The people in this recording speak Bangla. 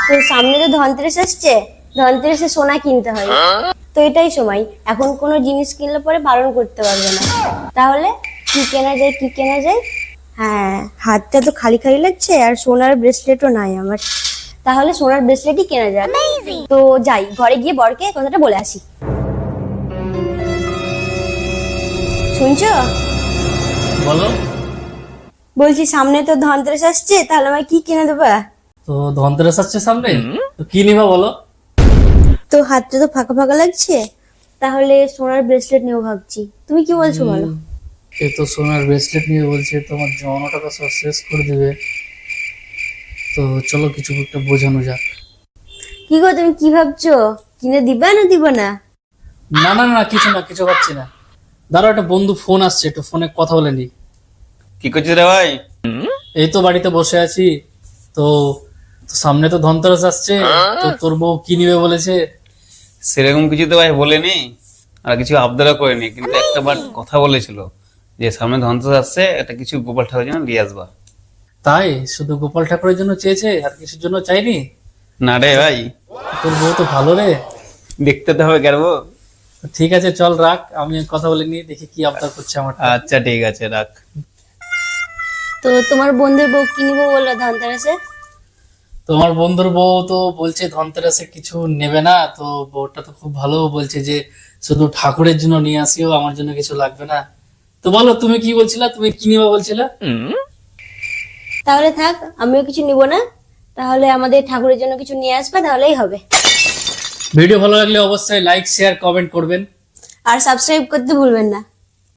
তো সামনে তো ধনতেরাস আসছে, ধনতেরাসে সোনা কিনতে হয়। তো এটাই সময়, এখন কোনো জিনিস কিনলে পরে বারণ করতে পারবে না। তাহলে কি কেনা যায়, কি কেনা যায়? হ্যাঁ, হাতটা তো খালি খালি লাগছে, আর সোনার ব্রেসলেটও নাই আমার। তাহলে সোনার ব্রেসলেটই কেনা যায়। তো যাই, ঘরে গিয়ে বরকে কথাটা বলে আসি। শুনছো? বলো। বলছি সামনে তো ধনতেরাস আসছে, তাহলে আমায় কি কিনে দেবা? তো ধনতেরাস আসছে সামনে, তো কি নিবা বলো? তো হাতটা তো ফাঁকা ফাঁকা লাগছে, তাহলে সোনার ব্রেসলেট নিয়েও ভাবছি। তুমি কি বলছো বলো? এ তো সোনার ব্রেসলেট নিয়ে বলছে, তোমার জমানো টাকা সব শেষ করে দিবে। তো চলো কিছু একটা বোঝানো যাক। কি গো, তুমি কি ভাবছো? কিনে দিবা না দিব না? না না না, কিছু না, কিছু ভাবছি না। দাঁড়াও, একটা বন্ধু ফোন আসছে, একটু ফোনে কথা বলে নি। কি করছিস রে ভাই? এই তো বাড়িতে বসে আছি। তো তো সামনে তো ধনতেরাস আসছে, তো তোর বউ কি নিবে বলেছে? সেরকম কিছু তো ভাই বলেনি, আর কিছু আবদারও করেনি, কিন্তু একটা বার কথা বলেছিল যে সামনে ধনতেরাস আসছে, একটা কিছু গোপাল ঠাকুর জন্য নিয়ে আসবা। তাই শুধু গোপাল ঠাকুরের জন্য চেয়েছে, আর কিছুর জন্য চাইনি? না রে ভাই, তোর বউ তো ভালো রে। দেখতে তো হবে কেন? তো ঠিক আছে, চল রাখ, আমি কথা বলে নি, দেখি কি আবদার করছে আমার। আচ্ছা ঠিক আছে, রাখ। তো তোমার বন্ধুর বউ কি নিবো বললো ধনতেরাসে? তোমার বন্ধুর বউ তো বলছে ধনতেরাসে কিছু নেবে না। তো বউটা তো খুব ভালো, বলছে যে শুধু ঠাকুরের জন্য নিয়ে আসিও, আমার জন্য কিছু লাগবে না। তো বলো, তুমি কি বলছিলা, তুমি কি নিবা বলছিলা? তাহলে থাক, আমিও কিছু নিব না। তাহলে আমাদের ঠাকুরের জন্য কিছু নিয়ে আসবে, তাহলেই হবে। ভিডিও ভালো লাগলে অবশ্যই লাইক, শেয়ার, কমেন্ট করবেন। আর সাবস্ক্রাইব করতে ভুলবেন না।